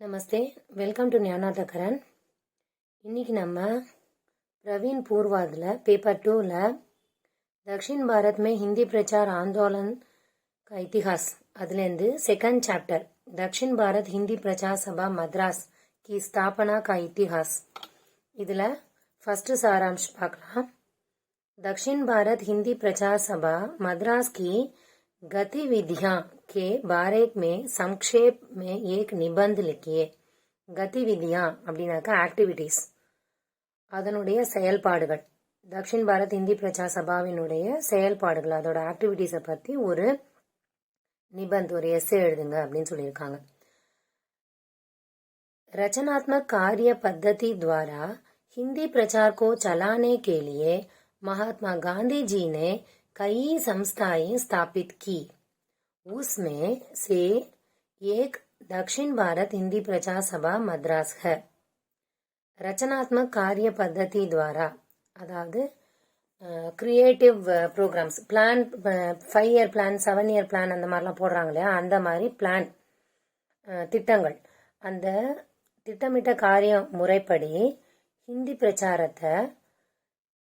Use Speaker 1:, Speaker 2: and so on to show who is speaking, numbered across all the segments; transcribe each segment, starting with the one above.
Speaker 1: नमस्ते, welcome to ஞானாதகரன். இன்னைக்கு நம்ம प्रवीण पूर्वादला पेपर 2 दक्षिण भारत में हिंदी प्रचार आंदोलन का इतिहास அதுலேருந்து सेकंड चैप्टर दक्षिण भारत हिंदी प्रचार सभा मद्रास की स्थापना का इतिहास இதுல फर्स्ट सारांश பார்க்கலாம். दक्षिण भारत हिंदी प्रचार सभा मद्रास की गतिविधियां के बारे में संक्षेप में एक निबंध लिखिए. गतिविधियां அப்படின்னாக்கா ஆக்டிவிட்டிஸ், அதனுடைய செயல்பாடுகள். தக்ஷின் பாரத் இந்தி பிரச்சார சபாவினுடைய செயல்பாடுகள், அதோட ஆக்டிவிட்டிஸை பற்றி ஒரு நிபந்த், ஒரு எஸ்ஸே எழுதுங்க அப்படின்னு சொல்லியிருக்காங்க. रचनात्मक कार्य पद्धति द्वारा हिंदी प्रचार को चलाने के लिए महात्मा गांधी जी ने कई संस्थाएं स्थापित की. उसमें से एक दक्षिण भारत हिंदी प्रचार सभा मद्रास है. रचनात्मक कार्य पद्धति द्वारा அதாவது creative programmes, plan, 5 year plan, 7 year plan அந்த மாதிரிலாம் போடுறாங்க இல்லையா, அந்த மாதிரி பிளான், திட்டங்கள், அந்த திட்டமிட்ட காரிய முறைப்படி ஹிந்தி பிரச்சாரத்தை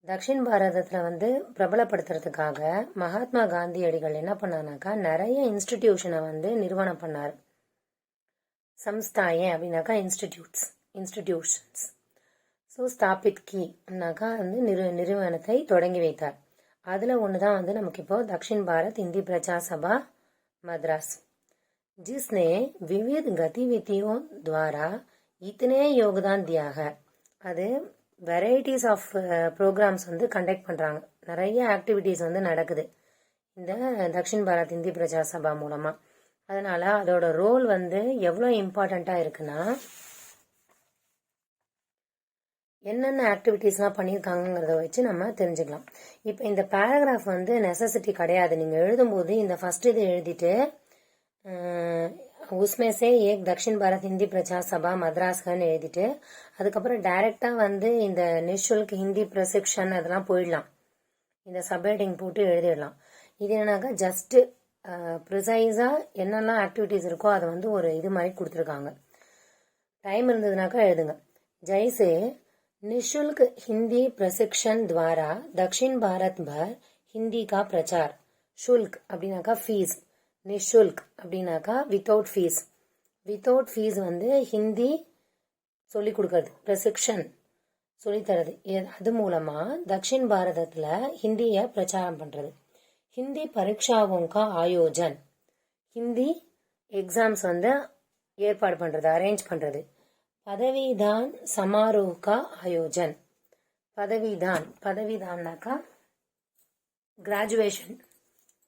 Speaker 1: தக்ஷின் பாரதத்தில் பிரபலப்படுத்துறதுக்காக மகாத்மா காந்தியடிகள் என்ன பண்ணானாக்கா நிறைய இன்ஸ்டிடியூஷனை நிறுவனம் பண்ணார். சம்ஸ்தாயே அப்படின்னாக்கா இன்ஸ்டிடியூஷன்ஸ். ஸோ ஸ்தாபித் கீனாக்கா நிறுவனத்தை தொடங்கி வைத்தார். அதில் ஒன்று தான் நமக்கு இப்போ தக்ஷின் பாரத் हिंदी प्रचार सभा मद्रास, जिसने विविध गतिविधियों द्वारा इतने योगदान दिया है. அது வெரைட்டிஸ் ஆஃப் ப்ரோக்ராம்ஸ் கண்டக்ட் பண்ணுறாங்க, நிறைய ஆக்டிவிட்டிஸ் நடக்குது இந்த தக்ஷின் பாரத் இந்தி பிரச்சார சபா மூலமாக. அதனால அதோட ரோல் எவ்வளோ இம்பார்ட்டண்ட்டாக இருக்குன்னா, என்னென்ன ஆக்டிவிட்டீஸ்லாம் பண்ணியிருக்காங்கிறத வச்சு நம்ம தெரிஞ்சுக்கலாம். இப்போ இந்த பேராகிராஃப் நெசசிட்டி கிடையாது. நீங்கள் எழுதும்போது இந்த ஃபர்ஸ்ட் இது எழுதிட்டு உஸ்மே சே ஏக் தக்ஷின் பாரத் ஹிந்தி பிரச்சார் சபா மദ്രാஸ்கன்னு எழுதிட்டு அதுக்கப்புறம் டைரக்டாக இந்த நிஷுல்க் ஹிந்தி பிரசிக்ஷன் அதெல்லாம் போயிடலாம். இந்த சப்ஹெட்டிங் போட்டு எழுதிடலாம். இது என்னன்னாக்கா ஜஸ்ட் ப்ரிசைஸாக என்னெல்லாம் ஆக்டிவிட்டீஸ் இருக்கோ அதை ஒரு இது மாதிரி கொடுத்துருக்காங்க. டைம் இருந்ததுனாக்கா எழுதுங்க. ஜெய்சே निशुल्क हिंदी प्रशिक्षण द्वारा दक्षिण भारत भर हिंदी का प्रचार. शुल्क அப்படின்னாக்கா ஃபீஸ், நிஷுல்க் அப்படின்னாக்கா without fees. Without fees Hindi சொல்லி கொடுக்கறது, பிரசிக்ஷன் சொல்லித்தரது. அது மூலமா தக்ஷின் பாரதத்துல ஹிந்தியை பிரச்சாரம் பண்றது. ஹிந்தி பரீட்சாவோं का आयोजन, ஹிந்தி எக்ஸாம்ஸ் ஏற்பாடு பண்றது, அரேஞ்ச் பண்றது. பதவிதான் சமாரோह का आयोजन. பதவிதான்னாக்கா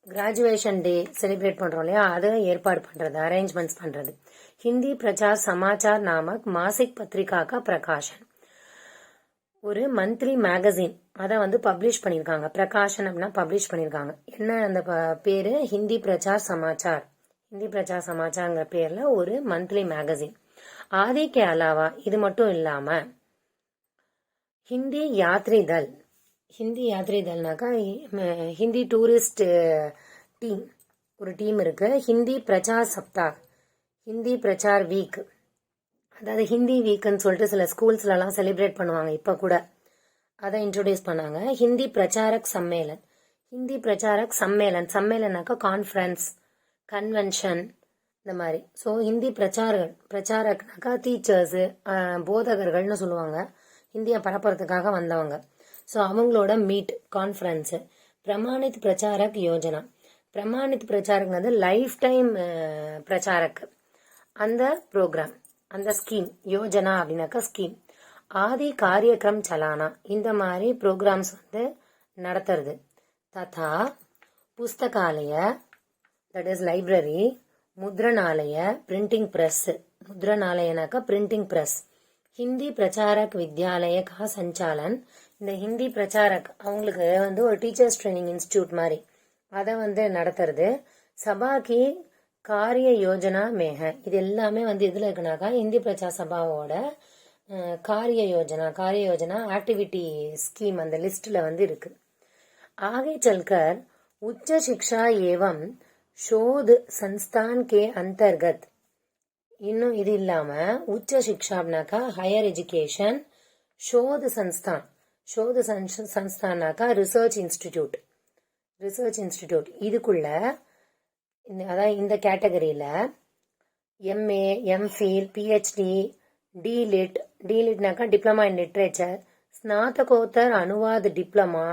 Speaker 1: கிராஜுவேஷன் டே செலிப்ரேட் பண்றோம் இல்லையா, அதை ஏற்பாடு பண்றது, அரேஞ்ச்மெண்ட்ஸ் பண்றது. ஹிந்தி பிரச்சார் சமாச்சார் நாமக் மாசிக் பத்திரிகா கா பிரகாஷன், ஒரு மந்த்லி மேகசின் அதை பப்ளிஷ் பண்ணியிருக்காங்க. பிரகாஷன் அப்படின்னா பப்ளிஷ் பண்ணியிருக்காங்க. என்ன அந்த பேரு? ஹிந்தி பிரச்சார் சமாச்சார். ஹிந்தி பிரச்சார் சமாச்சார்ங்கிற பேர்ல ஒரு மந்த்லி மேகசின். ஆதி கே அலாவா, இது மட்டும் இல்லாம ஹிந்தி யாத்ரி தல்னாக்கா ஹிந்தி டூரிஸ்ட் டீம், ஒரு டீம் இருக்கு. ஹிந்தி பிரச்சார் சப்தாக், ஹிந்தி பிரச்சார் வீக், அதாவது ஹிந்தி வீக்னு சொல்லிட்டு சில ஸ்கூல்ஸ்லாம் செலிப்ரேட் பண்ணுவாங்க. இப்ப கூட அதை இன்ட்ரோடியூஸ் பண்ணாங்க. ஹிந்தி பிரச்சாரக் சம்மேளன், ஹிந்தி பிரச்சாரக் சம்மேளனாக்கா கான்ஃபரன்ஸ், கன்வென்ஷன் இந்த மாதிரி. ஸோ ஹிந்தி பிரச்சாரக்னாக்கா டீச்சர்ஸு, போதகர்கள்னு சொல்லுவாங்க, ஹிந்தியை பரப்புறதுக்காக வந்தவங்க. ஸோ அவங்களோட மீட், கான்ஃபரன்ஸு. பிரமாணித் பிரச்சாரக் யோஜனா, பிரமாணித் பிரச்சாரக்ங்கிறது லைஃப் டைம் பிரச்சாரக், அந்த ப்ரோக்ராம், அந்த ஸ்கீம். யோஜனா அப்படின்னாக்கா ஸ்கீம். ஆதி காரியக்ரம் சலானா, இந்த மாதிரி ப்ரோக்ராம்ஸ் நடத்துறது. ததா புஸ்தகாலய, தட் இஸ் லைப்ரரி, मुद्रणालय, प्रिंटिंग प्रेस, मुद्रणालयनाका प्रिंटिंग प्रेस. हिंदी प्रचारक विद्यालय का संचालन, இந்த ஹிந்தி பிரச்சாரக் அவங்களுக்கு ஒரு டீச்சர்ஸ் ட்ரைனிங் இன்ஸ்டிடியூட் மாதிரி அதை நடத்துறது. சபாக்கி காரிய யோஜனா மேக, இது எல்லாமே இதுல இருக்குனாக்கா ஹிந்தி பிரச்சார சபாவோட காரிய யோஜனா ஆக்டிவிட்டி ஸ்கீம் அந்த லிஸ்ட்ல இருக்கு. ஆகே चलकर उच्च शिक्षा एवं शोध संस्थान के अंतर्गत இன்னும் இது இல்லாம உச்ச சிக்ஷா அப்படின்னாக்கா ஹையர் எஜுகேஷன், ஷோத சன்ஸ்தான், ஷோத சன்ஸ்தான்னாக்கா ரிசர்ச் இன்ஸ்டிடியூட், ரிசர்ச் இன்ஸ்டிடியூட் இதுக்குள்ள அதாவது இந்த கேட்டகரியில எம்ஏ, எம்ஃபில், பிஹெச்டி, டிலிட், டிலிட்னாக்கா டிப்ளமா இன் லிட்ரேச்சர், ஸ்நாதகோத்தர் அனுவாத் டிப்ளமா,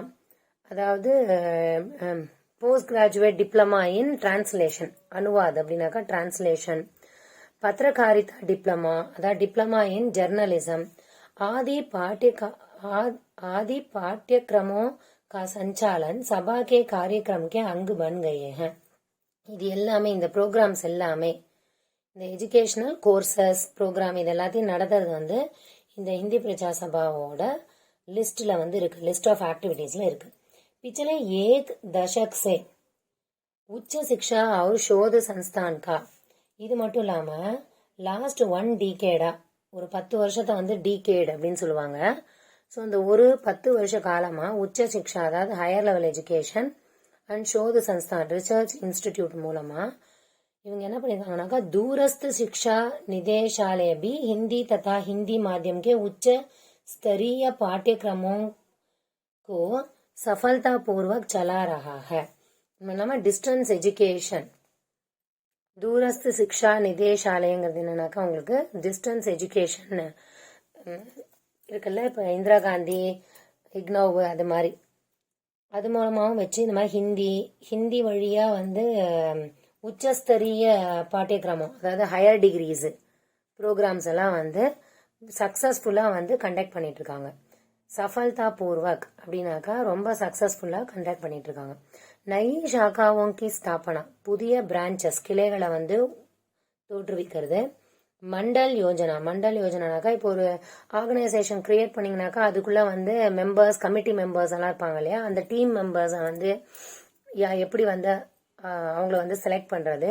Speaker 1: அதாவது post graduate diploma in translation, அனுவாத் அப்படின்னாக்கா டிரான்ஸ்லேஷன், பத்திரகாரிதா டிப்ளமா, அதாவது டிப்ளமா இன் जर्नलिज्म, आदि पाठ्यक्रमों का संचालन सभा के कार्यक्रम के अंग बन गए हैं. இது எல்லாமே இந்த ப்ரோக்ராம்ஸ் எல்லாமே இந்த எஜுகேஷனல் கோர்சஸ் ப்ரோக்ராம் இது எல்லாத்தையும் நடத்துறது வந்து இந்த हिंदी प्रचार सभाவோட லிஸ்ட்ல வந்து இருக்கு, லிஸ்ட் ஆஃப் ஆக்டிவிட்டீஸ்ல இருக்கு. पिछले एक दशक से उच्च शिक्षा और शोध संस्थान का, இது மட்டும் இல்லாம லாஸ்ட் 1 டிகேடா ஒரு 10 வருஷத்தை வந்து டிகேட் அப்படின்னு சொல்லுவாங்க. ஸோ இந்த ஒரு 10 வருஷ காலமா உச்ச சிக்ஷா அதாவது ஹையர் லெவல் எஜுகேஷன் அண்ட் शोध संस्थान ரிசர்ச் இன்ஸ்டிடியூட் மூலமா இவங்க என்ன பண்ணிருக்காங்கன்னாக்கா दूरस्थ शिक्षा निदेशालय भी हिंदी तथा हिंदी माध्यम के उच्च स्तरीय पाठ्यक्रमों को सफलतापूर्वक चला रहा है. डिस्टेंस एजुकेशन दूरस्थ शिक्षा निदेशालयங்கிறது என்னன்னாக்கா உங்களுக்கு டிஸ்டன்ஸ் எஜுகேஷன் இருக்குல்ல, இப்போ இந்திரா காந்தி, இக்னோவ் அது மாதிரி அது மூலமாகவும் வச்சு இந்த மாதிரி ஹிந்தி வழியா வந்து உச்சஸ்தரிய பாட்டியக்கிரமம் அதாவது ஹையர் டிகிரிஸ் ப்ரோக்ராம்ஸ் எல்லாம் வந்து சக்சஸ்ஃபுல்லா வந்து கண்டக்ட் பண்ணிட்டு இருக்காங்க. சஃபல்தா பூர்வக் அப்படின்னாக்கா ரொம்ப சக்சஸ்ஃபுல்லா கண்டக்ட் பண்ணிட்டு இருக்காங்க. நயி ஷாக்காவோं की ஸ்தாபனா, புதிய பிரான்ச்சஸ் கிளைகளை வந்து தோற்றுவிக்கிறது. மண்டல் யோஜனா, மண்டல் யோஜனானாக்கா இப்போ ஒரு ஆர்கனைசேஷன் கிரியேட் பண்ணீங்கன்னாக்கா அதுக்குள்ள வந்து மெம்பர்ஸ், கமிட்டி மெம்பர்ஸ் எல்லாம் இருப்பாங்க இல்லையா, அந்த டீம் மெம்பர்ஸை வந்து எப்படி வந்து அவங்கள வந்து செலக்ட் பண்றது.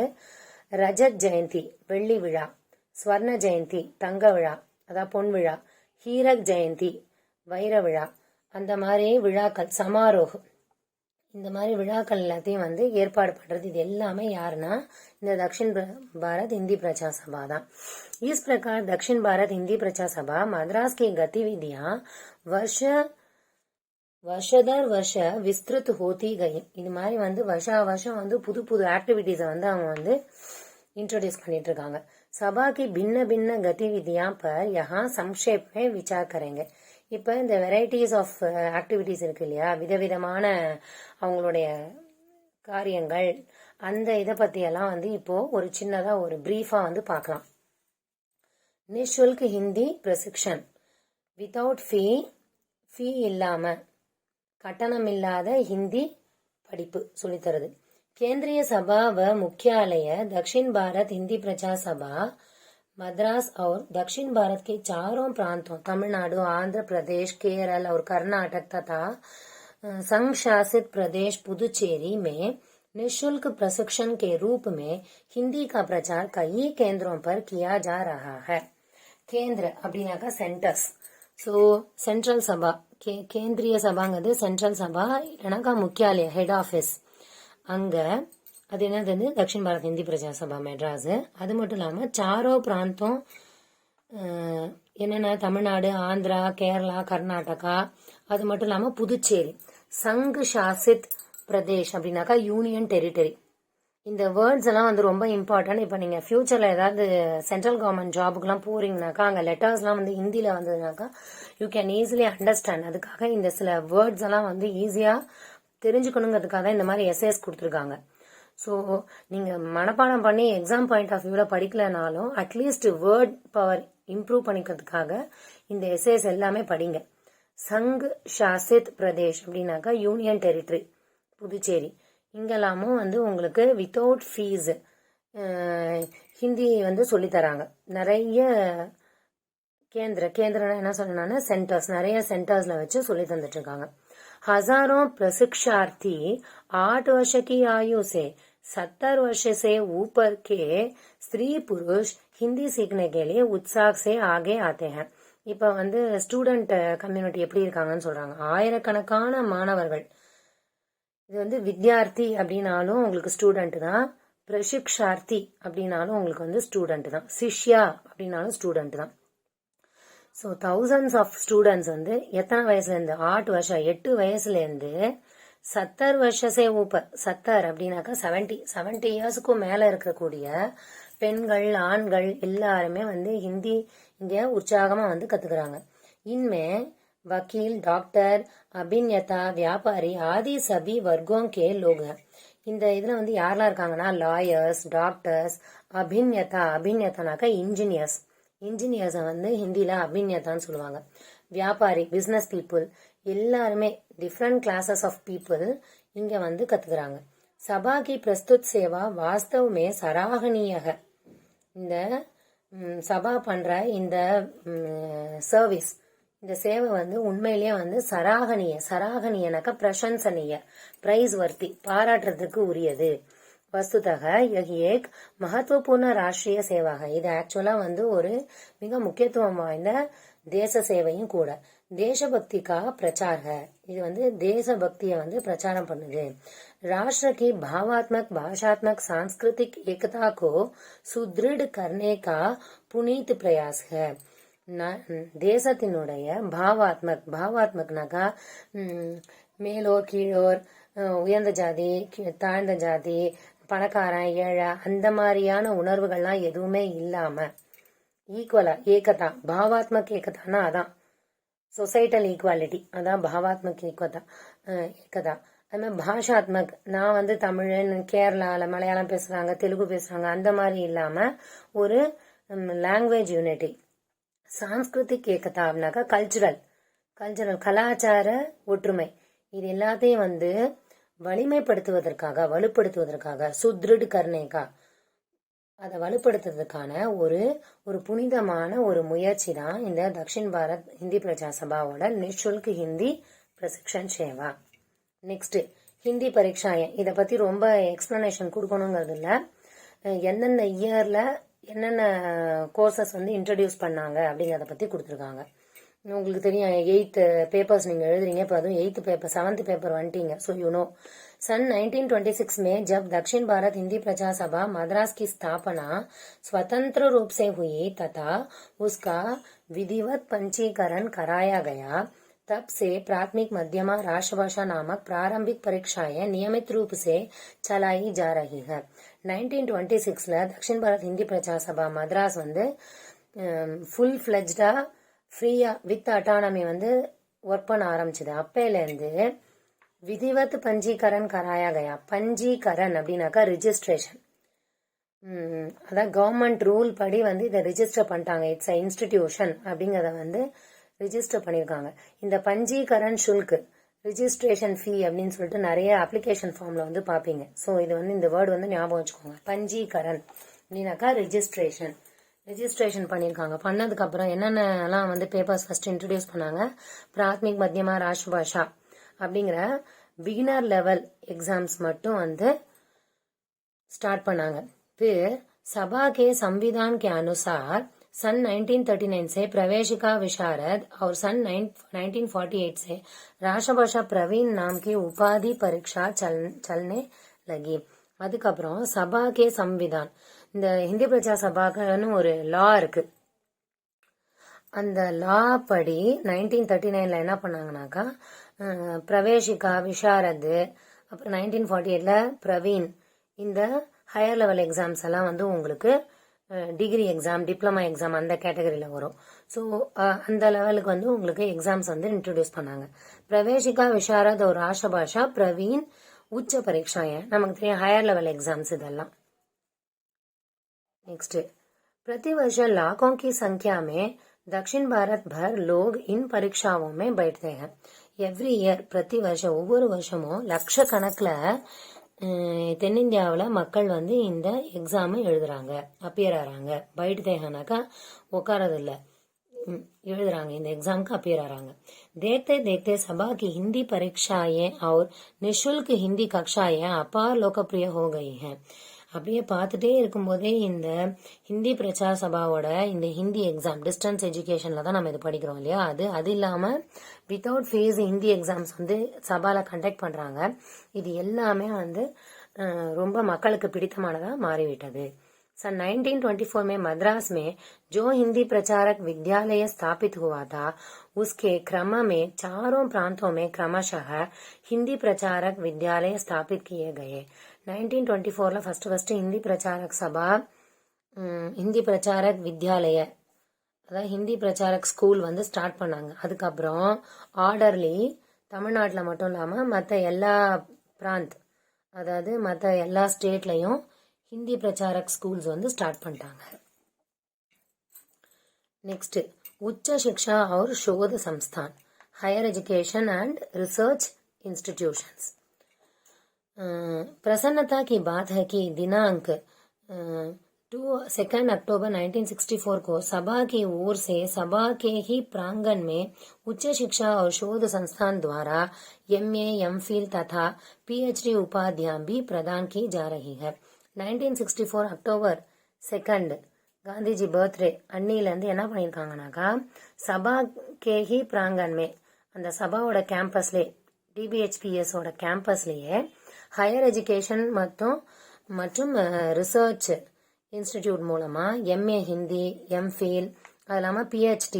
Speaker 1: ரஜத் ஜெயந்தி வெள்ளி விழா, ஸ்வர்ண ஜெயந்தி தங்க விழா அதாவது பொன் விழா, ஹீரக் ஜெயந்தி வைர விழா, அந்த மாதிரி விழாக்கள், சமாரோக், இந்த மாதிரி விழாக்கள் எல்லாத்தையும் வந்து ஏற்பாடு பண்றது. இது எல்லாமே யாருன்னா இந்த दक्षिण भारत हिंदी प्रचार सभा தான். इस प्रकार दक्षिण भारत हिंदी प्रचार सभा मद्रास की गतिविधियां வருஷதர் வருஷ விஸ்திருத் होती गई. இது மாதிரி வந்து வருஷா வருஷம் வந்து புது புது ஆக்டிவிட்டிஸை வந்து அவங்க வந்து इंट्रोड्यूस பண்ணிட்டு இருக்காங்க. सभा की भिन्न भिन्न गतिविधियां पर यहाँ संक्षेप में विचार करेंगे. இப்ப இந்த வெரைட்டிஸ் ஆஃப் ஆக்டிவிட்டிஸ் இருக்கு இல்லையா, விதவிதமான அவங்களுடைய காரியங்கள், அந்த இதை பத்தி எல்லாம் வந்து இப்போ ஒரு சின்னதா ஒரு பிரீஃபா வந்து பார்க்கலாம். நிஷுல்க் ஹிந்தி பிரசிக்ஷன், வித்தவுட் ஃபீ இல்லாம கட்டணம் இல்லாத ஹிந்தி படிப்பு சொல்லித்தருது. केंद्रीय सभा व मुख्यालय दक्षिण भारत हिंदी प्रचार सभा मद्रास और दक्षिण भारत के चारों प्रांतों तमिलनाडु, आंध्र प्रदेश, केरल और कर्नाटक तथा संघ शासित प्रदेश पुदुचेरी में निःशुल्क प्रशिक्षण के रूप में हिंदी का प्रचार कई केंद्रों पर किया जा रहा है. केंद्र அப்படின்னாக்கா சென்டர்ஸ். ஸோ சென்ட்ரல் சபா, கேந்திரிய சபாங்கிறது சென்ட்ரல் சபா இல்லைனாக்கா முக்கியாலய ஹெட் ஆஃபீஸ். அங்க அது என்னது दक्षिण भारत हिंदी प्रचार सभा மெட்ராஸ். அது மட்டும் இல்லாம சாரோ பிராந்தம் என்னென்ன தமிழ்நாடு, ஆந்திரா, கேரளா, கர்நாடகா, அது மட்டும் இல்லாம புதுச்சேரி. சங் சாசித் பிரதேஷ் அப்படின்னாக்கா யூனியன் டெரிட்டரி. இந்த வேர்ட்ஸ் எல்லாம் வந்து ரொம்ப இம்பார்ட்டன்ட். இப்ப நீங்க ஃபியூச்சர்ல ஏதாவது சென்ட்ரல் கவர்மெண்ட் ஜாபுக்கு எல்லாம் போறீங்கன்னாக்கா அங்க லெட்டர்ஸ் எல்லாம் வந்து ஹிந்தில வந்ததுனாக்கா யூ கேன் ஈஸிலி அண்டர்ஸ்டாண்ட். அதுக்காக இந்த சில வேர்ட்ஸ் எல்லாம் வந்து ஈஸியா தெரிஞ்சுக்கணுங்கிறதுக்காக இந்த மாதிரி எஸ்ஏஸ் கொடுத்துருக்காங்க. ஸோ நீங்க மனப்பாடம் பண்ணி எக்ஸாம் பாயிண்ட் ஆஃப் வியூல படிக்கலனாலும் அட்லீஸ்ட் வேர்ட் பவர் இம்ப்ரூவ் பண்ணிக்கிறதுக்காக இந்த எஸ்ஏஸ் எல்லாமே படிங்க. சங் ஷாசித் பிரதேஷ் அப்படின்னாக்கா யூனியன் டெரிட்டரி புதுச்சேரி. இங்கெல்லாமும் வந்து உங்களுக்கு வித்தவுட் ஃபீஸ் ஹிந்தி வந்து சொல்லித்தராங்க. நிறைய கேந்திரம் என்ன சொல்லணும்னா சென்டர்ஸ், நிறைய சென்டர்ஸ்ல வச்சு சொல்லி தந்துட்டு இருக்காங்க. हजारों प्रशिक्षार्थी 8 वर्ष की आयु से 70 वर्ष से ऊपर के स्त्री पुरुष हिंदी सीखने के लिए उत्साह से आगे आते हैं. இப்ப வந்து ஸ்டூடெண்ட் கம்யூனிட்டி எப்படி இருக்காங்கன்னு சொல்றாங்க. ஆயிரக்கணக்கான மாணவர்கள், இது வந்து வித்யார்த்தி அப்படின்னாலும் உங்களுக்கு ஸ்டூடெண்ட் தான், பிரசிக்ஷார்த்தி அப்படின்னாலும் உங்களுக்கு வந்து ஸ்டூடெண்ட் தான், சிஷ்யா அப்படின்னாலும் ஸ்டூடெண்ட் தான். ஸோ thousands ஆஃப் ஸ்டூடெண்ட்ஸ் வந்து எத்தனை வயசுலேருந்து 8 வருஷம் 8 வயசுலேருந்து 70 வருஷசே ஊப்பர், 70 அப்படின்னாக்கா 70 இயர்ஸுக்கும் மேலே இருக்கக்கூடிய பெண்கள் ஆண்கள் எல்லாருமே வந்து ஹிந்தி இங்கே உற்சாகமாக வந்து கற்றுக்குறாங்க. இன்மே वकील, डॉक्टर, अभिनेता, व्यापारी आदि सभी वर्गों के लोग हैं. இந்த இதுல வந்து யாரெல்லாம் இருக்காங்கன்னா லாயர்ஸ், டாக்டர்ஸ், அபிநேதானாக்கா இன்ஜினியர்ஸை வந்து ஹிந்தியில அபிநேதான்னு சொல்லுவாங்க. வியாபாரி, பிசினஸ் பீப்புள் எல்லாருமே டிஃப்ரெண்ட் கிளாஸஸ் ஆஃப் பீப்புள் இங்க வந்து கத்துக்கிறாங்க. சபா கி பிரஸ்துத் சேவா வாஸ்தவமே சராகனியக. இந்த சபா பண்ற இந்த சர்வீஸ், இந்த சேவை வந்து உண்மையிலேயே வந்து சராகனியனாக்க பிரசன்சனிய, பிரைஸ் வர்த்தி, பாராட்டுறதுக்கு உரியது. வஸ்துதக ஏக் மகத்துவபூர்ண ராஷ்டிரிய சேவாக. இது ஆக்சுவலா வந்து ஒரு மிக முக்கியத்துவம் வாய்ந்த தேச சேவையும் கூட. தேசபக்திக்கா பிரச்சார, இது வந்து தேசபக்தியை வந்து பிரச்சாரம் பண்ணுது. राष्ट्र की भावात्मक, भाषात्मक, सांस्कृतिक एकता को सुदृढ़ करने का पुनीत प्रयास है. தேசத்தினுடைய பாவாத்மக்னாக்கா மேலோர் கீழோர், உயர்ந்த ஜாதி தாழ்ந்த ஜாதி, பணக்காரன் ஏழை, அந்த மாதிரியான உணர்வுகள்லாம் எதுவுமே இல்லாம ஈக்குவலா ஏகதா, பாவாத்மக் ஏகதானா அதான் சொசைட்டல் ஈக்குவாலிட்டி, அதான் பாவாத்மக் ஏகதா. அது மாதிரி பாஷாத்மக், நான் வந்து தமிழ், கேரளால மலையாளம் பேசுறாங்க, தெலுங்கு பேசுறாங்க, அந்த மாதிரி இல்லாம ஒரு லாங்குவேஜ் யூனிட்டி. சான்ஸ்கிருதிக் ஏகதா அப்படின்னாக்கா கல்ச்சுரல் கலாச்சார ஒற்றுமை. இது எல்லாத்தையும் வந்து வலுப்படுத்துவதற்காக சுத்ருட் கர்னேகா, அதை வலுப்படுத்துறதுக்கான ஒரு புனிதமான ஒரு முயற்சி தான் இந்த தக்ஷின் பாரத் ஹிந்தி பிரஜா சபாவோட நிஷுல்க் ஹிந்தி பிரசிக்ஷன் சேவா. நெக்ஸ்ட் ஹிந்தி பரீட்சாயம். இதை பத்தி ரொம்ப எக்ஸ்பிளனேஷன் கொடுக்கணுங்கிறது இல்லை. எந்தெந்த இயர்ல என்னென்ன கோர்சஸ் வந்து இன்ட்ரடியூஸ் பண்ணாங்க அப்படிங்கிறத பத்தி கொடுத்துருக்காங்க. உங்களுக்கு தெரியும் 8 பேப்பர்ஸ் நீங்க எழுதுறீங்க. இப்போ அதுவும் 8th பேப்பர் 7th பேப்பர் வந்துட்டீங்க. ஸோ யூ नो सन 1926 में जब दक्षिण भारत हिंदी प्रजा सभा मद्रास की स्थापना स्वतंत्र रूप से हुई तथा उसका विधिवत पंजीकरण कराया गया, तब से प्राथमिक मध्यमा राष्ट्रभाषा नामक प्रारंभिक परीक्षाएं नियमित रूप से चलाई जा रही है. 1926ல दक्षिण भारत हिंदी प्रजा सभा मद्रास வந்து ஃபுல் ஃபிளெஜ்டா ஃப்ரீயா வித் அட்டானமி வந்து ஒர்க் பண்ண ஆரம்பிச்சது. அப்பையிலேருந்து விதிவத் பஞ்சீகரன் கராயா கயா. பஞ்சீகரன் அப்படின்னாக்கா ரிஜிஸ்ட்ரேஷன், அதான் கவர்மெண்ட் ரூல் படி வந்து இதை ரிஜிஸ்டர் பண்ணிட்டாங்க. இட்ஸ் அ இன்ஸ்டிடியூஷன் அப்படிங்கறத வந்து ரிஜிஸ்டர் பண்ணிருக்காங்க. இந்த பஞ்சீகரன் சுல்க், ரிஜிஸ்ட்ரேஷன் ஃபீ அப்படின்னு சொல்லிட்டு நிறைய அப்ளிகேஷன் ஃபார்ம்ல வந்து பாப்பீங்க. ஸோ இது வந்து இந்த வேர்டு வந்து ஞாபகம் வச்சுக்கோங்க. பஞ்சீகரன் அப்படின்னாக்கா ரிஜிஸ்ட்ரேஷன் பண்ணிருக்காங்க. பண்ணதுக்கு அப்புறம் என்னென்னலாம் வந்து பேப்பர்ஸ் ஃபர்ஸ்ட் இன்ட்ரடியூஸ் பண்ணாங்க. பிராத்மிக் மத்தியமா ராஷ்டிரபாஷா அப்படிங்கிற பிகினர் லெவல் எக்ஸாம்ஸ் மட்டும் வந்து ஸ்டார்ட் பண்ணாங்க. फिर सभा के संविधान के अनुसार सन 1939 से प्रवेशिका विशारद और सन 1948 से राष्ट्रभाषा प्रवीण नाम की उपाधि परीक्षा चलने लगी. அதுக்கப்புறம் சபா கே சம்விதான், இந்த ஹிந்தி பிரஜா சபாக்குன்னு ஒரு லா இருக்கு. அந்த லா படி 1939ல என்ன பண்ணாங்கனாக்கா பிரவேசிகா, விஷாரது, அப்புறம் 1948ல பிரவீன், இந்த ஹையர் லெவல் எக்ஸாம்ஸ் எல்லாம் வந்து உங்களுக்கு டிகிரி எக்ஸாம், டிப்ளமா எக்ஸாம் அந்த கேட்டகரியில வரும். ஸோ அந்த லெவலுக்கு வந்து உங்களுக்கு எக்ஸாம்ஸ் வந்து இன்ட்ரோடியூஸ் பண்ணாங்க. பிரவேசிகா, விஷாரத் ஒரு ராஷ்டிரபாஷா, பிரவீன், உச்ச பரீட்சாய நமக்கு தெரியும் ஹையர் லெவல் एग्जाम्स இதெல்லாம். नेक्स्ट प्रतिवर्ष लाखों की संख्या में दक्षिण भारत भर लोग इन परीक्षाओं में बैठते हैं. எவ்ரி இயர், பிரதி வருஷம், ஒவ்வொரு வருஷமும் லட்சக்கணக்கில் தென்னிந்தியாவில் மக்கள் வந்து இந்த எக்ஸாமை எழுதுறாங்க, அப்பியர் ஆறாங்க. பைட் தேகனாக்கா உட்காரது இல்லை, எழுதுறாங்க, இந்த எக்ஸாமுக்கு அப்பியர் ஆறாங்க. देखते देखते सभा की हिंदी परीक्षाएं और निशुल्क हिंदी कक्षाएं अपार लोकप्रिय हो गई हैं. அப்படியே பார்த்துட்டே இருக்கும்போதே இந்த ஹிந்தி பிரச்சார சபாவோட இந்த ஹிந்தி எக்ஸாம் டிஸ்டன்ஸ் எஜுகேஷன்ல தான் நம்ம இது படிக்கிறோம் இல்லையா, அது இல்லாம வித்தவுட் ஃபீஸ் ஹிந்தி எக்ஸாம்ஸ் வந்து சபால கண்டக்ட் பண்றாங்க. இது எல்லாமே வந்து ரொம்ப மக்களுக்கு பிடித்தமானதா மாறிவிட்டது. सन 1924 में मद्रास में जो हिंदी प्रचारक विद्यालय स्थापित हुआ था, उसके क्रम में चारों प्रांतों में क्रमशः हिंदी प्रचारक विद्यालय स्थापित किए गए. 1924 ஃபர்ஸ்ட் ஹிந்தி பிரச்சாரக் சபா, ஹிந்தி பிரச்சாரக் வித்யாலய, அதாவது ஹிந்தி பிரச்சாரக் ஸ்கூல் வந்து ஸ்டார்ட் பண்ணாங்க. அதுக்கப்புறம் ஆர்டர்லி தமிழ்நாட்டில் மட்டும் இல்லாமல் மற்ற எல்லா பிராந்த், அதாவது மற்ற எல்லா ஸ்டேட்லையும் हिंदी प्रचारक स्कूल्स வந்து ஸ்டார்ட் பண்ணிட்டாங்க. नेक्स्ट उच्च शिक्षा और शोध संस्थान, higher education and research institutions. प्रसन्नता की बात है कि दिनांक 2 अक्टूबर 1964 को सभा की ओर से सभा के ही प्रांगण में उच्च शिक्षा और शोध संस्थान द्वारा MA, MPhil तथा PhD उपाधियां भी प्रदान की जा रही है. 1964 அக்டோபர் 2 காந்திஜி பர்த்டே அன்னிலேருந்து என்ன பண்ணியிருக்காங்கனாக்கா, சபா கேஹி பிராங்கன்மே, அந்த சபாவோட கேம்பஸ்லே, டிபிஹெச்பிஎஸோட கேம்பஸ்லேயே ஹையர் எஜுகேஷன் மற்றும் ரிசர்ச் இன்ஸ்டிடியூட் மூலமாக MA ஹிந்தி, MPhil, அது இல்லாமல் PhD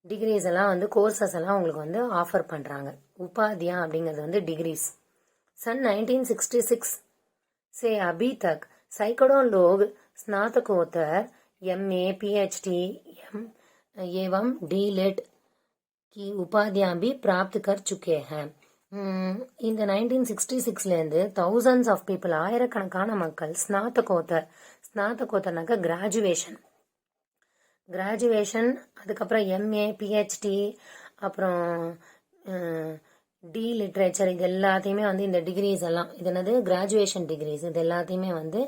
Speaker 1: டிகிரிஸ் எல்லாம் வந்து கோர்சஸ் எல்லாம் உங்களுக்கு வந்து ஆஃபர் பண்ணுறாங்க. உபாதியா அப்படிங்கிறது வந்து டிகிரிஸ். सन 1966 से अभी तक सैकड़ों लोग स्नातकोत्तर MA, PhD एवं DLED की उपाधियां भी प्राप्त कर चुके हैं. இந்த 1966லேருந்து thousands ஆஃப் பீப்புள், ஆயிரக்கணக்கான மக்கள் ஸ்நாத்தகோத்தர்னாக்க கிராஜுவேஷன், அதுக்கப்புறம் MA, PhD, அப்புறம் டி லிட்ரேச்சர், இது எல்லாத்தையுமே வந்து இந்த டிகிரிஸ் எல்லாம், இது என்னது கிராஜுவேஷன் டிகிரிஸ், இது எல்லாத்தையுமே வந்து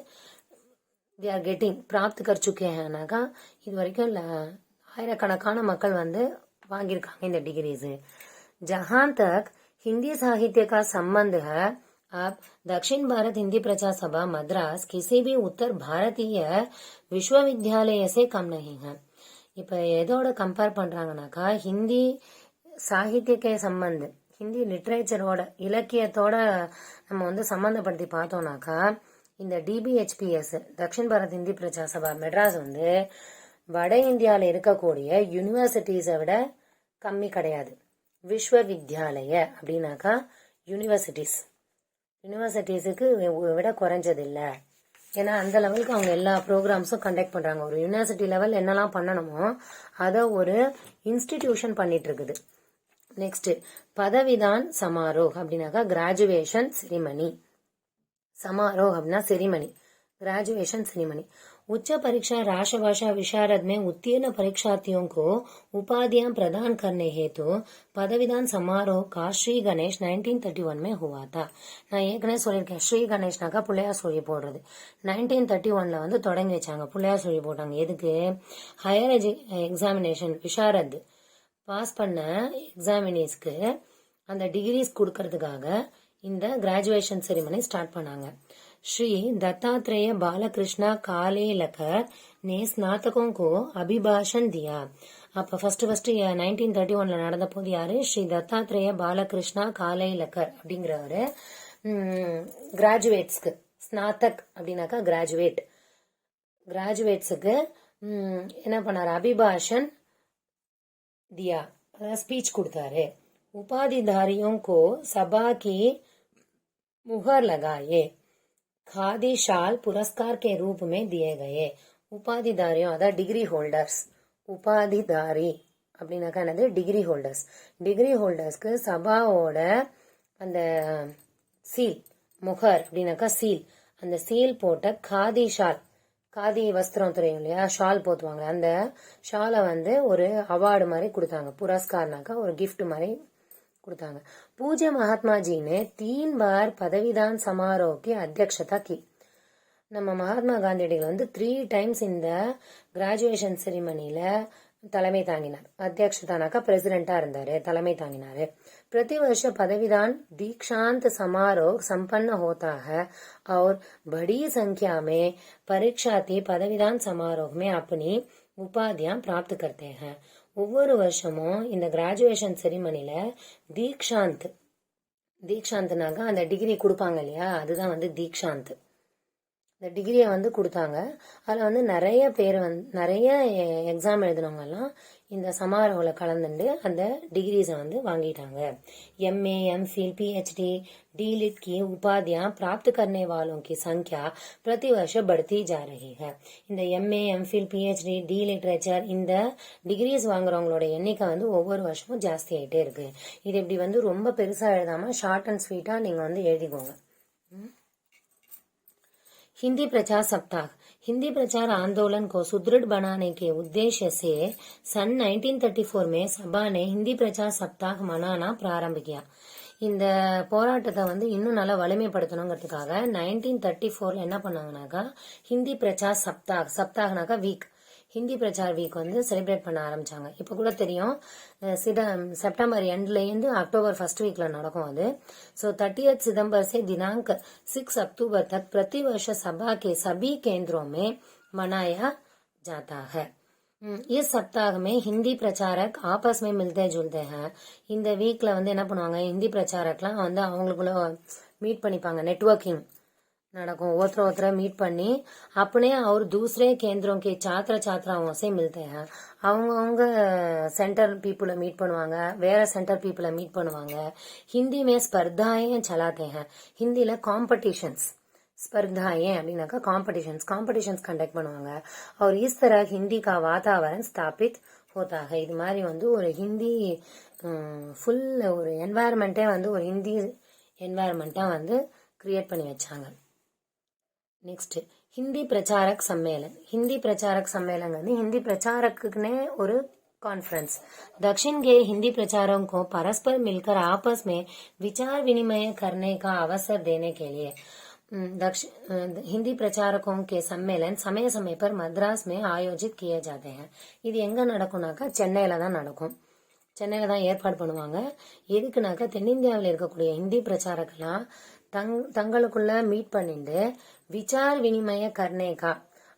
Speaker 1: தி ஆர் கெட்டிங் பிராப்த் கர் சுக்கே ஹேனாக்கா, இது வரைக்கும் ஆயிரக்கணக்கான மக்கள் வந்து வாங்கியிருக்காங்க இந்த டிகிரிஸ். जहां तक हिंदी साहित्य का संबंध है, अब दक्षिण भारत हिंदी प्रचार सभा मद्रास किसी भी उत्तर भारतीय विश्वविद्यालय से कम नहीं है. இப்ப எதோட கம்பேர் பண்றாங்கனாக்கா, ஹிந்தி சாகித்யக்கே சம்பந்த, ஹிந்தி லிட்ரேச்சரோட, இலக்கியத்தோட நம்ம வந்து சம்பந்தப்படுத்தி பார்த்தோம்னாக்கா, இந்த டிபிஹெச்பிஎஸ் தக்ஷின் பாரத் ஹிந்தி பிரச்சார சபா மெட்ராஸ் வந்து வட இந்தியாவில் இருக்கக்கூடிய யூனிவர்சிட்டிஸை விட கம்மி கிடையாது. விஸ்வவித்யாலய அப்படின்னாக்கா யூனிவர்சிட்டிஸுக்கு விட குறைஞ்சது இல்லை. ஏன்னா அந்த லெவலுக்கு அவங்க எல்லா ப்ரோக்ராம்ஸும் கண்டக்ட் பண்றாங்க. ஒரு யூனிவர்சிட்டி லெவல் என்னெல்லாம் பண்ணணுமோ அதை ஒரு இன்ஸ்டிடியூஷன் பண்ணிட்டு இருக்குது. नेक्स्ट पदवीदान समारोह அப்படினாக்கா கிராஜுவேஷன் செரிமனி. समारोह அப்படினா செரிமனி, ग्रेजुएशन सेरेमनी. उच्च परीक्षा राष्ट्रभाषा विशारद में उत्तीर्ण परीक्षार्थियों को उपाधियां प्रदान करने हेतु पदवीदान समारोह का श्री गणेश 1931 में हुआ था. நான் ஏற்கனவே சொல்லியிருக்கேன், ஸ்ரீ கணேஷ்னாக்கா பிள்ளையார் சொல்லி போடுறது. 1931 வந்து தொடங்கி வச்சாங்க, பிள்ளையார் சொல்லி போட்டாங்க. எதுக்கு? ஹையர் எக்ஸாமினேஷன் விஷாரத் பாஸ் பண்ண எக்ஸாமினேஸ்க்கு அந்த டிகிரிஸ் கொடுக்கறதுக்காக இந்த கிராஜுவேஷன் செரிமனி ஸ்டார்ட் பண்ணாங்க. श्री दत्तात्रेय बालकृष्णा कालेलकर ने स्नातकों को अभिभाषण दिया. அப்ப ஃபர்ஸ்ட் 1931 நடந்த போது யாரு? ஸ்ரீ தத்தாத்ரேய பாலகிருஷ்ணா காலேலக்கர் அப்படிங்கிறவரு கிராஜுவேட்ஸ்க்கு, ஸ்நாத்தக் அப்படின்னாக்கா கிராஜுவேட்ஸுக்கு என்ன பண்ணாரு? அபிபாஷன் दिया, स्पीच கொடுத்தாரு. उपाधिधारियों को सभा की मुहर लगाए, खादी शाल पुरस्कार के रूप में दिए गए. उपाधिधारियों அதாவது டிகிரி ஹோல்டர்ஸ், உபாதிதாரி அப்படின்னாக்கா என்னது? Degree holders. டிகிரி ஹோல்டர்ஸ்க்கு சபாவோட அந்த சீல், முகர் அப்படின்னாக்கா சீல், அந்த சீல் போட்ட காதி ஷால், காதி வஸ்திரம் தெரியும் இல்லையா, ஷால் போத்துவாங்க, அந்த ஷாலை வந்து ஒரு அவார்டு மாதிரி கொடுத்தாங்க. புரஸ்கார்னாக்கா ஒரு கிஃப்ட் மாதிரி கொடுத்தாங்க. पूज्य महात्मा जी ने 3 बार पदवीदान समारोह की अध्यक्षता की. நம்ம மகாத்மா காந்தியடிகள் வந்து 3 times இந்த கிராஜுவேஷன் செரிமனில தலைமை தாங்கினார். அத்தியக்ஷதானாக்கா பிரசிடென்டா இருந்தாரு, தலைமை தாங்கினாரு. प्रतिवर्ष पदवीदान दीक्षांत समारोह संपन्न होता है और बड़ी संख्या में परीक्षार्थी पदवीदान समारोह में अपनी उपाधियां प्राप्त करते हैं. ஒவ்வொரு வருஷமும் இந்த கிராஜுவேஷன் செரிமனில தீக்ஷாந்த் தீக்ஷாந்த்னாக்கா அந்த டிகிரி கொடுப்பாங்க இல்லையா, அதுதான் வந்து தீக்ஷாந்த். இந்த டிகிரியை வந்து கொடுத்தாங்க. அதில் வந்து நிறைய பேர் நிறைய எக்ஸாம் எழுதினவங்கலாம் இந்த சமாரோவில் கலந்துட்டு அந்த டிகிரிஸை வந்து வாங்கிட்டாங்க. एमए, एमफिल, पीएचडी, डीलिट की उपाधियां प्राप्त करने वालों की संख्या प्रति वर्ष बढ़ती जा रही है. இந்த MA, MPhil, PhD, D literature இந்த டிகிரிஸ் வாங்குறவங்களோட எண்ணிக்கை வந்து ஒவ்வொரு வருஷமும் ஜாஸ்தி ஆகிட்டே இருக்கு. இது இப்படி வந்து ரொம்ப பெருசா எழுதாம ஷார்ட் அண்ட் ஸ்வீட்டா நீங்க வந்து எழுதிக்கோங்க. हिंदी प्रचार सप्ताह हिंदी प्रचार आंदोलन को सुदृढ़ बनाने के उद्देश्य से सन 1934 में सभा ने हिंदी प्रचार सप्ताह मनाना प्रारंभ किया. இந்த போராட்டத்தை வந்து இன்னும் நல்லா வலிமைப்படுத்தணுங்கிறதுக்காக 1934 என்ன பண்ணாங்கனாக்கா ஹிந்தி பிரச்சார் சப்தாகனாக்கா வீக், ஹிந்தி பிரச்சார் வீக் வந்து செலிப்ரேட் பண்ண ஆரம்பிச்சாங்க. இப்ப கூட தெரியும் செப்டம்பர் எண்ட்ல இருந்து அக்டோबर फर्स्ट வீக்ல நடக்கும் அது. सो 30 सितंबर से दिनांक 6 अक्टूबर तक प्रतिवर्ष सभा के सभी केंद्रों में मनाया जाता है. इस सप्ताह में हिंदी प्रचारक आपस में मिलते जुलते हैं. இந்த வீக்ல வந்து என்ன பண்ணுவாங்க, ஹிந்தி பிரச்சாரக்லாம் வந்து அவங்களுக்குள்ள மீட் பண்ணிப்பாங்க, நெட்வொர்க்கிங் நடக்கும். ஒருத்தர மீட் பண்ணி अपने और दूसरे केंद्रों के छात्र छात्राओं से मिलते हैं. அவங்க சென்டர் பீப்புளை மீட் பண்ணுவாங்க, வேற சென்டர் பீப்புளை மீட் பண்ணுவாங்க. हिंदी में स्पर्धाएं चलाते हैं. हिंदीல காம்படிஷன்ஸ், स्पर्धाएं அப்படின்னாக்கா காம்படிஷன்ஸ் கண்டக்ட் பண்ணுவாங்க. और इस तरह हिंदी का वातावरण स्थापित होता है. இது மாதிரி வந்து ஒரு ஹிந்தி ஃபுல் ஒரு என்வாயர்மெண்ட்டே வந்து ஒரு ஹிந்தி என்வாயர்மெண்ட்டா வந்து கிரியேட் பண்ணி வச்சாங்க. नेक्स्ट हिंदी प्रचारक सम्मेलन. हिंदी प्रचारक सम्मेलन हिंदी प्रचारक ने और कॉन्फ्रेंस. दक्षिण के हिंदी प्रचारकों को परस्पर मिलकर आपस में विचार विनिमय करने का अवसर देने के लिए हिंदी प्रचारकों के सम्मेलन समय समय पर मद्रास में आयोजित किए जाते हैं. இது எங்க நடக்கும்னாக்கா சென்னையில தான் நடக்கும். சென்னையில தான் ஏற்பாடு பண்ணுவாங்க. எதுக்குனாக்கா தென்னிந்தியாவில் இருக்கக்கூடிய ஹிந்தி பிரச்சாரக்கெல்லாம் தங்களுக்குள்ள மீட் பண்ணிட்டு விசார் வினிமய கர்னேகா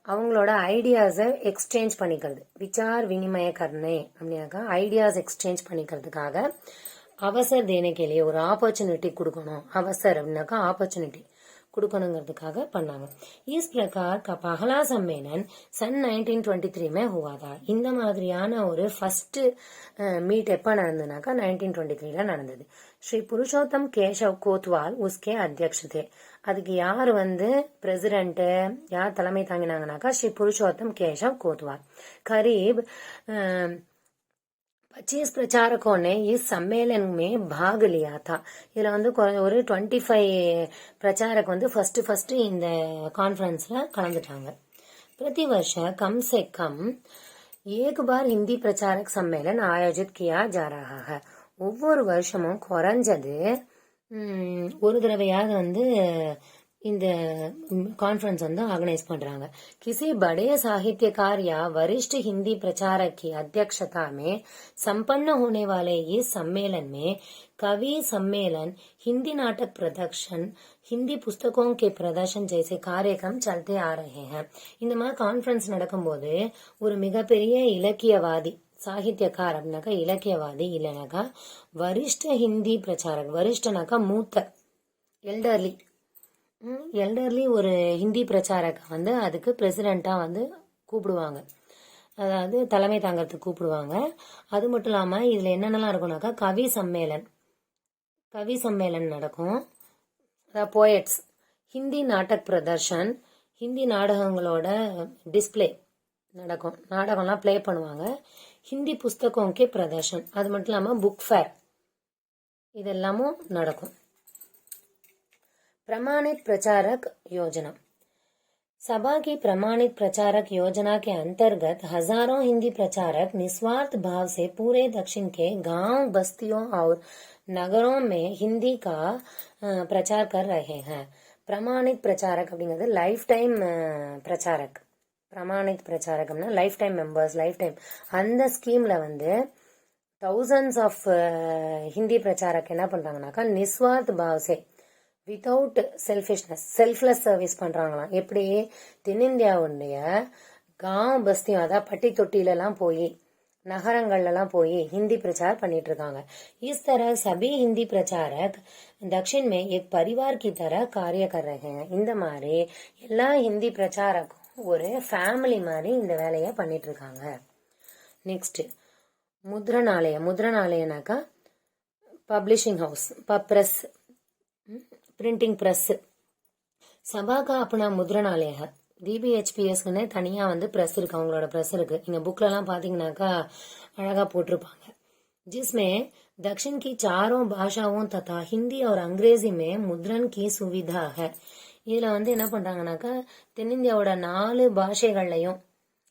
Speaker 1: அவங்களோட ஐடியாஸ எக்ஸ்சேஞ்ச் பண்ணிக்கிறது. விசார் வினிமய கர்னே அப்படின்னாக்கா ஐடியாஸ் எக்ஸ்சேஞ்ச் பண்ணிக்கிறதுக்காக அவசர் தேனைக்கேலியே ஒரு ஆப்பர்ச்சுனிட்டி கொடுக்கணும். அவசர் அப்படின்னாக்கா ஆப்பர்ச்சுனிட்டி கொடுக்கணுங்கிறதுக்காக பண்ணாங்க. இஸ் பிரகார் का पहला सम्मेलन सन 1923 में हुआ था. இந்த மாதிரியான ஒரு ஃபர்ஸ்ட் மீட் எப்ப நடந்ததுனாக்கா 1923ல நடந்தது. ஸ்ரீ புருஷோத்தம் கேशव कोतवाल उसके अध्यक्ष थे. அதுக்கு யார் வந்து பிரசிடென்ட், யார் தலைமை தாங்கினாங்கனாக்கா ஸ்ரீ புருஷோத்தம் केशव कोतवाल. करीब 25 प्रचारकों ने इस सम्मेलन में भाग लिया था. இதுல வந்து ஒரு 25 பிரச்சாரक வந்து ஃபர்ஸ்ட் இந்த கான்ஃபரன்ஸ்ல கலந்துட்டாங்க. प्रति वर्ष कम से कम एक बार हिंदी प्रचारक सम्मेलन आयोजित किया जा रहा है. ஒவ்வொரு வருஷமும் குறைஞ்சது ஒரு தடவையாவது வந்து இந்த कॉन्फ्रेंस வந்து ஆர்கனைஸ் பண்றாங்க. किसी बड़े साहित्यकार या वरिष्ठ हिंदी प्रचारक की अध्यक्षता में संपन्न होने वाले इस सम्मेलन में कवि सम्मेलन, हिंदी नाटक प्रदर्शन, हिंदी पुस्तकों के प्रदर्शन जैसे कार्यक्रम चलते आ रहे हैं. இந்த மாதிரி கான்ஃபரன்ஸ் நடக்கும்போது ஒரு மிகப்பெரிய இலக்கியவாதி, சாகித்யக்கார் அப்படின்னாக்கா இலக்கியவாதி, இல்லைனாக்கா வரிஷ்ட ஹிந்தி பிரச்சாரக், வரிஷ்டனாக்கா மூத்த, எல்டர்லி ஒரு ஹிந்தி பிரச்சாரக வந்து அதுக்கு பிரசிடென்ட்டா வந்து கூப்பிடுவாங்க, அதாவது தலைமை தாங்கிறதுக்கு கூப்பிடுவாங்க. அது மட்டும் இல்லாம இதுல என்னென்னலாம் இருக்கும்னாக்கா கவி சம்மேளன் நடக்கும், அதாவது போயட்ஸ், ஹிந்தி நாடக் பிரதர்ஷன், ஹிந்தி நாடகங்களோட டிஸ்பிளே நடக்கும், நாடகம்லாம் பிளே பண்ணுவாங்க. ஹிந்தி புஸ்தகம் கே பிரதர்ஷன், அது மட்டும் இல்லாம புக் ஃபேர் இதெல்லாமும் நடக்கும். प्रमाणित प्रचारक योजना. सभा की प्रमाणित प्रचारक योजना के अंतर्गत हजारों हिंदी प्रचारक निस्वार्थ भाव से पूरे दक्षिण के गांव, बस्तियों और नगरों में हिंदी का प्रचार कर रहे हैं. प्रमाणित प्रचारक அப்படிங்கிறது லைஃப் டைம் பிரச்சாரக். प्रमाणित प्रचारक அப்படின்னா life time members, life time. அந்த ஸ்கீம்ல வந்து thousands ஆஃப் ஹிந்தி பிரச்சாரக் என்ன பண்றாங்கனாக்கா நிஸ்வார்த் பாவ் சே, வித்தவுட் செல்ஃபிஷ்னஸ், செல்ஃப்லெஸ் சர்வீஸ் பண்றாங்களாம். எப்படி தென்னிந்தியாவுடைய காவ் பஸ்தியும், அதாவது பட்டி தொட்டிலெல்லாம் போய் नगरங்கள்லாம் போய் हिंदी प्रचार பண்ணிட்டு இருக்காங்க. इस तरह सभी हिंदी प्रचारक दक्षिण में एक परिवार की तरह कार्य कर रहे हैं. இந்த மாதிரி எல்லா ஹிந்தி பிரச்சாரக்கும் ஒரு ஃபேமிலி மாதிரி இந்த வேலையை பண்ணிட்டு இருக்காங்க. நெக்ஸ்ட் முத்ரணாலயனாக்கா publishing house, press, printing press. சபா கா अपना मुद्रणालय है. DBHPSக்குன்னு தனியா பிரஸ் இருக்கு, அவங்களோட பிரஸ் இருக்கு. இங்க புக்ல எல்லாம் பாத்தீங்கன்னாக்கா அழகா போட்டிருப்பாங்க. जिसमें दक्षिण की चारों भाषाओं तथा हिंदी और अंग्रेजी में मुद्रण की सुविधा है. இதுல என்ன பண்றாங்கன்னாக்கா தென்னிந்தியாவோட 4 பாஷைகள்லயும்,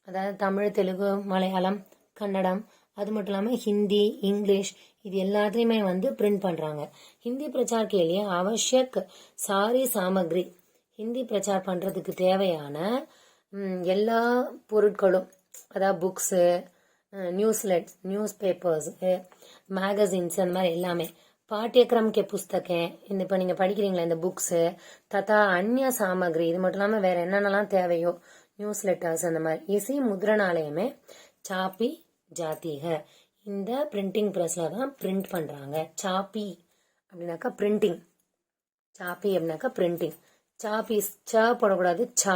Speaker 1: அதாவது தமிழ், தெலுங்கு, மலையாளம், கன்னடம், அது மட்டும் இல்லாம ஹிந்தி, இங்கிலீஷ், இது எல்லாத்தையுமே பிரிண்ட் பண்றாங்க. ஹிந்தி பிரச்சார் के लिए आवश्यक सारी सामग्री, ஹிந்தி பிரச்சார் பண்றதுக்கு தேவையான எல்லா பொருட்களும், அதாவது புக்ஸு, நியூஸ் பேப்பர்ஸ், மேகசின்ஸ், அந்த மாதிரி எல்லாமே. பாட்டியக்கிரம் கே புஸ்தக, இந்த இப்போ நீங்கள் படிக்கிறீங்களா இந்த புக்ஸு, ததா அந்நிய சாமகிரி, இது மட்டும் இல்லாமல் வேற என்னென்னலாம் தேவையோ, நியூஸ் லெட்டர்ஸ், அந்த மாதிரி. இசி முத்ரணாலயமே சாப்பி ஜாத்திக, இந்த பிரிண்டிங் ப்ரெஸ்ல தான் பிரிண்ட் பண்ணுறாங்க. சாப்பி அப்படின்னாக்கா பிரிண்டிங், சாப்பி அப்படின்னாக்கா பிரிண்டிங். சாப்பி சா போடக்கூடாது, சா.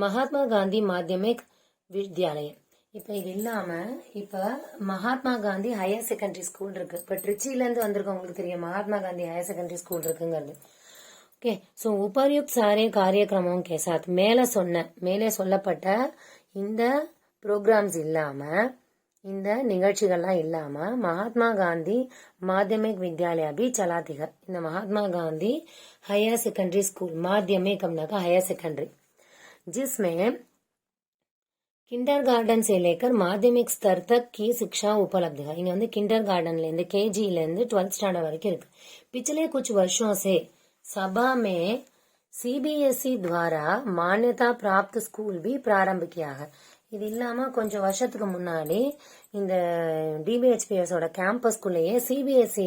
Speaker 1: மகாத்மா காந்தி மாத்தியமிக் வித்யாலயம். இப்போ இது இல்லாமல் இப்போ Mahatma Gandhi higher secondary school இருக்கு. இப்போ ட்ரிச்சிலேருந்து வந்திருக்கவங்களுக்கு தெரியும் Mahatma Gandhi higher secondary school இருக்குங்கிறது. ஓகே, ஸோ உபர்யுக்த் சாரே காரியக்கிரமம் கே சாத், மேலே சொல்லப்பட்ட இந்த ப்ரோக்ராம்ஸ் இல்லாமல், இந்த நிகழ்ச்சிகள்லாம் இல்லாமல் மகாத்மா காந்தி மாத்தியமிக் வித்யாலயா பி சலாத்திக. இந்த Mahatma Gandhi higher secondary school, மாத்தியமிக் அப்படின்னாக்கா ஹையர் செகண்டரி, जिसमें किंडर गार्डन से लेकर माध्यमिक स्तर तक की शिक्षा उपलब्ध है. இங்க किंडर गार्डन लेंदे KG लेंदे 12th स्टैंडर्ड वரைக்கும் இருக்கு. पिछले कुछ वर्षों से सभा में CBSE द्वारा मान्यता प्राप्त स्कूल भी प्रारंभ किया है. இது இல்லாம கொஞ்சம் வருஷத்துக்கு முன்னாடி இந்த DBHPS ஓட கேம்பஸ்குள்ளேயே CBSE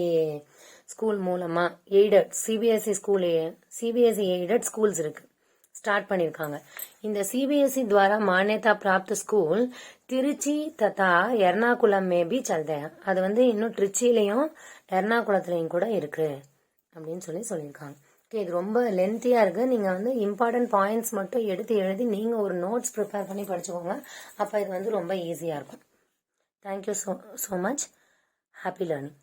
Speaker 1: ஸ்கூல் மூலமா எய்டட் CBSE எய்டட் ஸ்கூல்ஸ் இருக்கு, ஸ்டார்ட் பண்ணிருக்காங்க. இந்த CBSE द्वारा मान्यता प्राप्त स्कूल திருச்சி ததா எர்ணாகுளம் மேபி சல்தே. அது இன்னும் திருச்சியிலையும் எர்ணாகுளத்திலையும் கூட இருக்கு அப்படின்னு சொல்லியிருக்காங்க. இது ரொம்ப லென்த்தியா இருக்கு. நீங்க இம்பார்ட்டன்ட் பாயிண்ட்ஸ் மட்டும் எடுத்து எழுதி நீங்க ஒரு நோட்ஸ் ப்ரிப்பேர் பண்ணி படிச்சுக்கோங்க. அப்ப இது ரொம்ப ஈஸியா இருக்கும். Thank you so much. Happy learning.